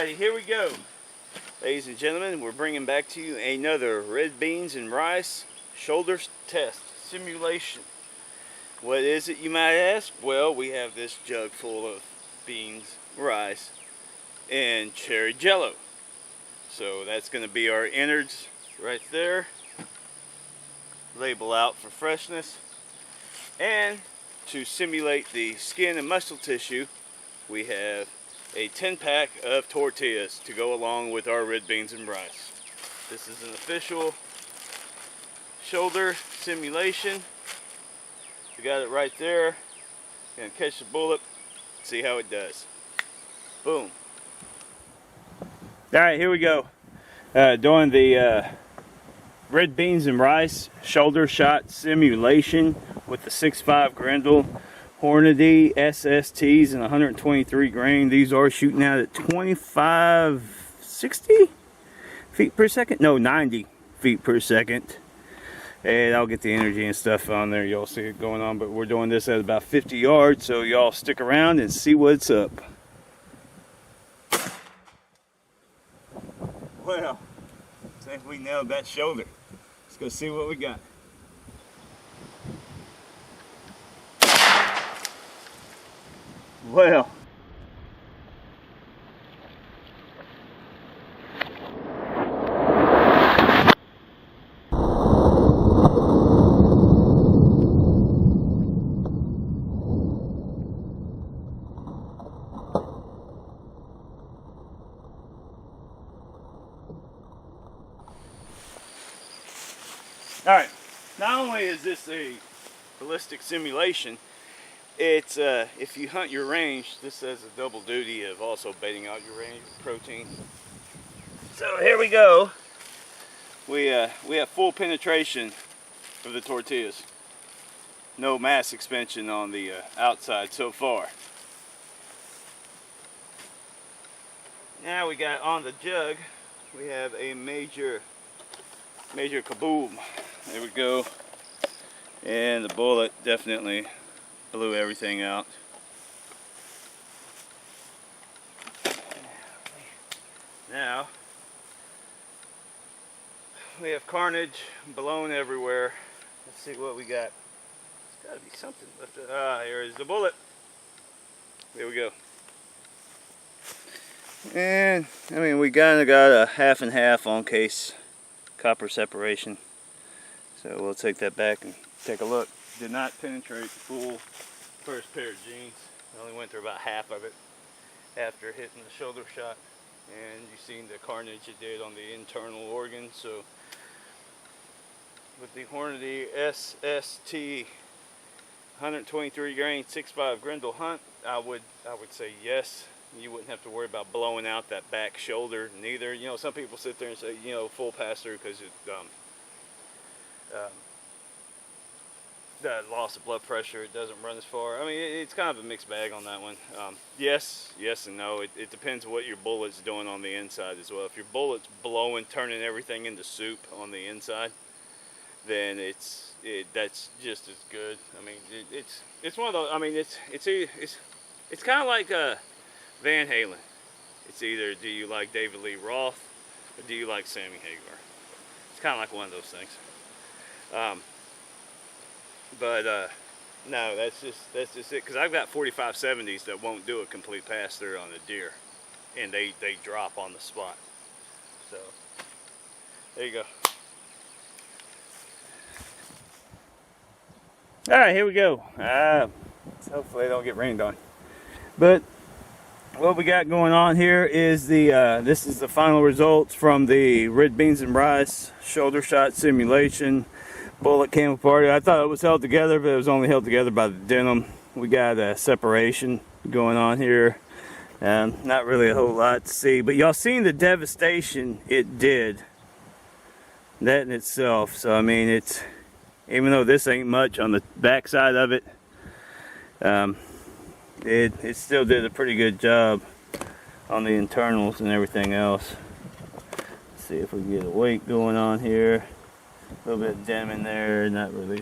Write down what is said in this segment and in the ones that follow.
Alrighty, here we go. Ladies and gentlemen, we're bringing back to you another red beans and rice shoulder test simulation. What is it, you might ask? Well, we have this jug full of beans, rice, and cherry jello. So that's going to be our innards right there. Label out for freshness. And to simulate the skin and muscle tissue, we have a 10-pack of tortillas to go along with our red beans and rice. This is an official shoulder simulation. We got it right there. Gonna catch the bullet, see how it does. Boom. Alright, here we go. Doing the red beans and rice shoulder shot simulation with the 6.5 GRENDEL Hornady SSTs and 123 grain. These are shooting out at 60 feet per second. No, 90 feet per second. And I'll get the energy and stuff on there. Y'all see it going on. But we're doing this at about 50 yards. So y'all stick around and see what's up. Well, I think we nailed that shoulder. Let's go see what we got. Well, alright, not only is this a ballistic simulation, it's if you hunt your range, this has a double duty of also baiting out your range with protein. So here we go. We have full penetration of the tortillas. No mass expansion on the outside so far. Now we got on the jug, we have a major kaboom. There we go. And the bullet definitely blew everything out. Now we have carnage blown everywhere. Let's see what we got. There's got to be something left. Here is the bullet. There we go. And I mean, we kind of got a half and half on case copper separation. So we'll take that back and take a look. Did not penetrate the full first pair of jeans. I only went through about half of it after hitting the shoulder shot. And you've seen the carnage it did on the internal organs. So with the Hornady SST 123 grain 6.5 GRENDEL hunt, I would say yes. You wouldn't have to worry about blowing out that back shoulder neither. You know, some people sit there and say, you know, full pass through because it the loss of blood pressure, it doesn't run as far. I mean, it's kind of a mixed bag on that one. Yes and no. It depends what your bullet's doing on the inside as well. If your bullet's blowing, turning everything into soup on the inside, then that's just as good. I mean, it's one of those. I mean, it's kind of like Van Halen. It's either do you like David Lee Roth or do you like Sammy Hagar. It's kind of like one of those things. No, that's just it. Because I've got 45-70s that won't do a complete pass through on the deer, and they drop on the spot. So there you go. All right, here we go. Hopefully I don't get rained on. But what we got going on here is this is the final results from the red beans and rice shoulder shot simulation. Bullet came apart. I thought it was held together, but it was only held together by the denim. We got a separation going on here. Not really a whole lot to see, but y'all seen the devastation it did. That in itself. So I mean, it's, even though this ain't much on the back side of it, it still did a pretty good job on the internals and everything else. Let's see if we can get a weight going on here. A little bit of denim in there, not really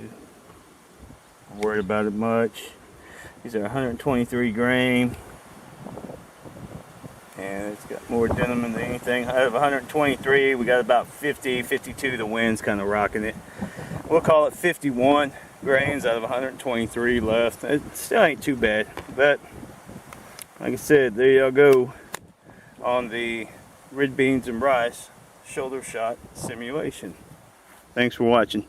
worried about it much. These are 123 grain. And it's got more denim than anything. Out of 123, we got about 50, 52. The wind's kind of rocking it. We'll call it 51 grains out of 123 left. It still ain't too bad, but like I said, there y'all go on the red beans and rice shoulder shot simulation. Thanks for watching.